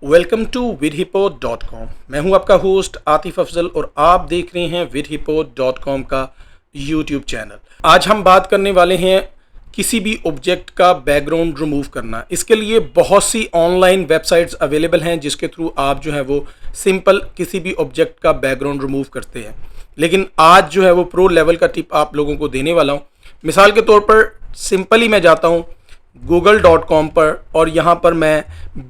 Welcome to vidhippo.com। मैं हूं आपका होस्ट आतिफ अफजल और आप देख रहे हैं vidhippo.com का यूट्यूब चैनल। आज हम बात करने वाले हैं किसी भी ऑब्जेक्ट का बैकग्राउंड रिमूव करना। इसके लिए बहुत सी ऑनलाइन वेबसाइट्स अवेलेबल हैं जिसके थ्रू आप जो है वो सिंपल किसी भी ऑब्जेक्ट का बैकग्राउंड रिमूव करते हैं, लेकिन आज जो है वो प्रो लेवल का टिप आप लोगों को देने वाला हूँ। मिसाल के तौर पर सिंपली मैं जाता हूँ google.com पर और यहाँ पर मैं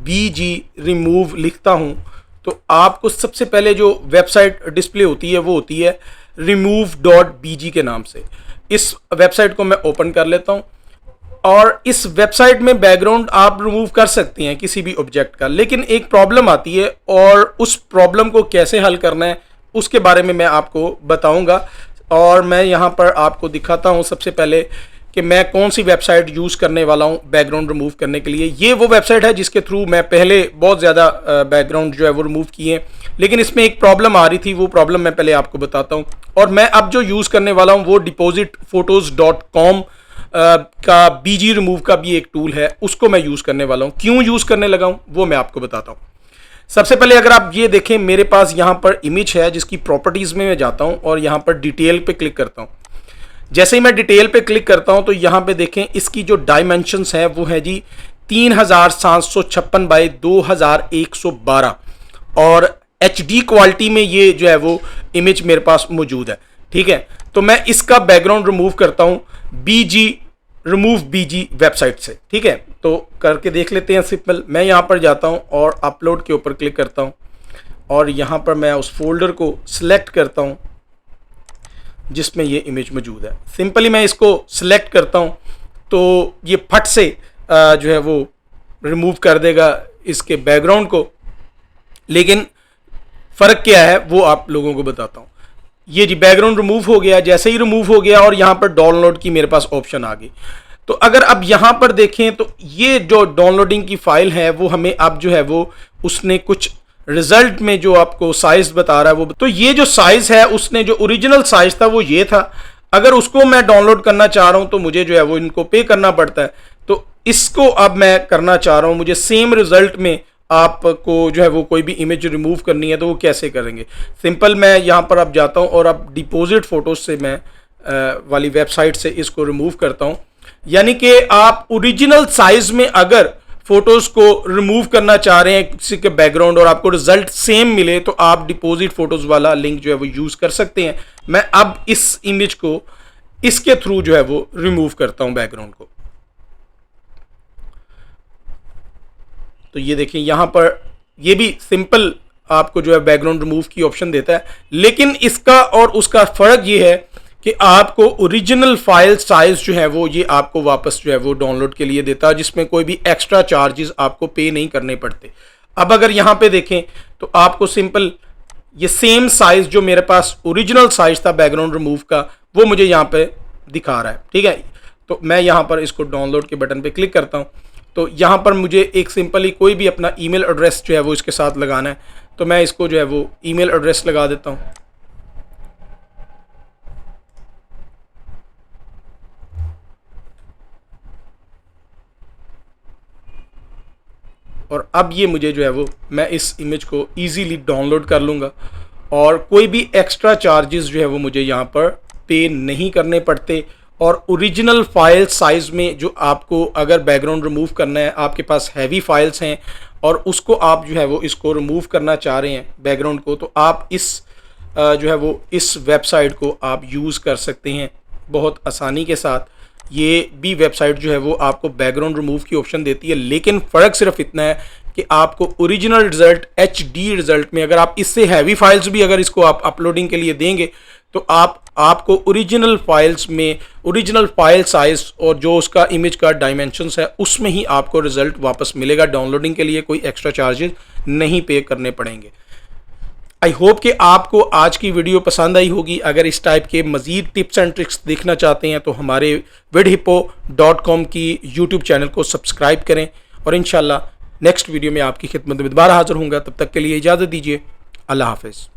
BG रिमूव लिखता हूँ तो आपको सबसे पहले जो वेबसाइट डिस्प्ले होती है वो होती है remove.bg के नाम से। इस वेबसाइट को मैं ओपन कर लेता हूँ और इस वेबसाइट में बैकग्राउंड आप रिमूव कर सकते हैं किसी भी ऑब्जेक्ट का, लेकिन एक प्रॉब्लम आती है और उस प्रॉब्लम को कैसे हल करना है उसके बारे में मैं आपको बताऊँगा। और मैं यहाँ पर आपको दिखाता हूँ सबसे पहले कि मैं कौन सी वेबसाइट यूज़ करने वाला हूँ बैकग्राउंड रिमूव करने के लिए। ये वो वेबसाइट है जिसके थ्रू मैं पहले बहुत ज़्यादा बैकग्राउंड जो है वो रिमूव किए, लेकिन इसमें एक प्रॉब्लम आ रही थी। वो प्रॉब्लम मैं पहले आपको बताता हूँ। और मैं अब जो यूज़ करने वाला हूँ वो depositphotos.com का BG रिमूव का भी एक टूल है, उसको मैं यूज़ करने वाला हूँ। क्यों यूज़ करने लगा हूँ वो मैं आपको बताता हूँ। सबसे पहले अगर आप ये देखें, मेरे पास यहाँ पर इमेज है जिसकी प्रॉपर्टीज़ में मैं जाता हूँ और यहाँ पर डिटेल पे क्लिक करता हूँ। जैसे ही मैं डिटेल पे क्लिक करता हूं तो यहाँ पे देखें इसकी जो डायमेंशंस है वो है जी 3756 बाई 2112 और HD क्वालिटी में ये जो है वो इमेज मेरे पास मौजूद है। ठीक है, तो मैं इसका बैकग्राउंड रिमूव करता हूं BG वेबसाइट से। ठीक है, तो करके देख लेते हैं सिंपल। मैं यहाँ पर जाता हूँ और अपलोड के ऊपर क्लिक करता हूँ और यहाँ पर मैं उस फोल्डर को सिलेक्ट करता हूँ जिसमें ये इमेज मौजूद है। सिंपली मैं इसको सिलेक्ट करता हूँ तो ये फट से जो है वो रिमूव कर देगा इसके बैकग्राउंड को, लेकिन फ़र्क क्या है वो आप लोगों को बताता हूँ। ये जी बैकग्राउंड रिमूव हो गया। जैसे ही रिमूव हो गया और यहाँ पर डाउनलोड की मेरे पास ऑप्शन आ गई। तो अगर अब यहाँ पर देखें तो ये जो डाउनलोडिंग की फ़ाइल है वो हमें अब जो है वो उसने कुछ रिजल्ट में जो आपको साइज बता रहा है वो, तो ये जो साइज है उसने जो ओरिजिनल साइज था वो ये था। अगर उसको मैं डाउनलोड करना चाह रहा हूं तो मुझे जो है वो इनको पे करना पड़ता है। तो इसको अब मैं करना चाह रहा हूं, मुझे सेम रिजल्ट में आपको जो है वो कोई भी इमेज रिमूव करनी है तो वो कैसे करेंगे। सिंपल मैं यहाँ पर अब जाता हूँ और अब डिपॉजिट फोटोज से मैं वाली वेबसाइट से इसको रिमूव करता हूँ। यानी कि आप ओरिजिनल साइज में अगर फोटोज को रिमूव करना चाह रहे हैं किसी के बैकग्राउंड और आपको रिजल्ट सेम मिले तो आप डिपॉजिट फोटोज वाला लिंक जो है वो यूज कर सकते हैं। मैं अब इस इमेज को इसके थ्रू जो है वो रिमूव करता हूं बैकग्राउंड को। तो ये देखिए यहाँ पर ये भी सिंपल आपको जो है बैकग्राउंड रिमूव की ऑप्शन देता है, लेकिन इसका और उसका फर्क ये है कि आपको ओरिजिनल फाइल साइज जो है वो ये आपको वापस जो है वो डाउनलोड के लिए देता है, जिसमें कोई भी एक्स्ट्रा चार्जेस आपको पे नहीं करने पड़ते। अब अगर यहाँ पे देखें तो आपको सिंपल ये सेम साइज जो मेरे पास ओरिजिनल साइज था बैकग्राउंड रिमूव का वो मुझे यहाँ पे दिखा रहा है। ठीक है, तो मैं यहाँ पर इसको डाउनलोड के बटन पे क्लिक करता हूँ तो यहाँ पर मुझे एक सिंपली कोई भी अपना ईमेल एड्रेस जो है वो इसके साथ लगाना है। तो मैं इसको जो है वो ईमेल एड्रेस लगा देता हूँ। और अब ये मुझे जो है वो मैं इस इमेज को इजीली डाउनलोड कर लूँगा और कोई भी एक्स्ट्रा चार्जेस जो है वो मुझे यहाँ पर पे नहीं करने पड़ते। और ओरिजिनल फाइल साइज़ में जो आपको अगर बैकग्राउंड रिमूव करना है, आपके पास हैवी फाइल्स हैं और उसको आप जो है वो इसको रिमूव करना चाह रहे हैं बैकग्राउंड को, तो आप इस जो है वो इस वेबसाइट को आप यूज़ कर सकते हैं बहुत आसानी के साथ। ये भी वेबसाइट जो है वो आपको बैकग्राउंड रिमूव की ऑप्शन देती है, लेकिन फ़र्क सिर्फ इतना है कि आपको ओरिजिनल रिजल्ट HD रिजल्ट में अगर आप इससे हैवी फाइल्स भी अगर इसको आप अपलोडिंग के लिए देंगे तो आपको ओरिजिनल फाइल्स में ओरिजिनल फाइल साइज और जो उसका इमेज का डायमेंशंस है उसमें ही आपको रिजल्ट वापस मिलेगा। डाउनलोडिंग के लिए कोई एक्स्ट्रा चार्जेस नहीं पे करने पड़ेंगे। आई होप कि आपको आज की वीडियो पसंद आई होगी। अगर इस टाइप के मज़ीद टिप्स एंड ट्रिक्स देखना चाहते हैं तो हमारे vidhippo.com की यूट्यूब चैनल को सब्सक्राइब करें और इंशाल्लाह नेक्स्ट वीडियो में आपकी खिदमत में दोबारा हाजिर होऊंगा। तब तक के लिए इजाज़त दीजिए। अल्लाह हाफ़िज़।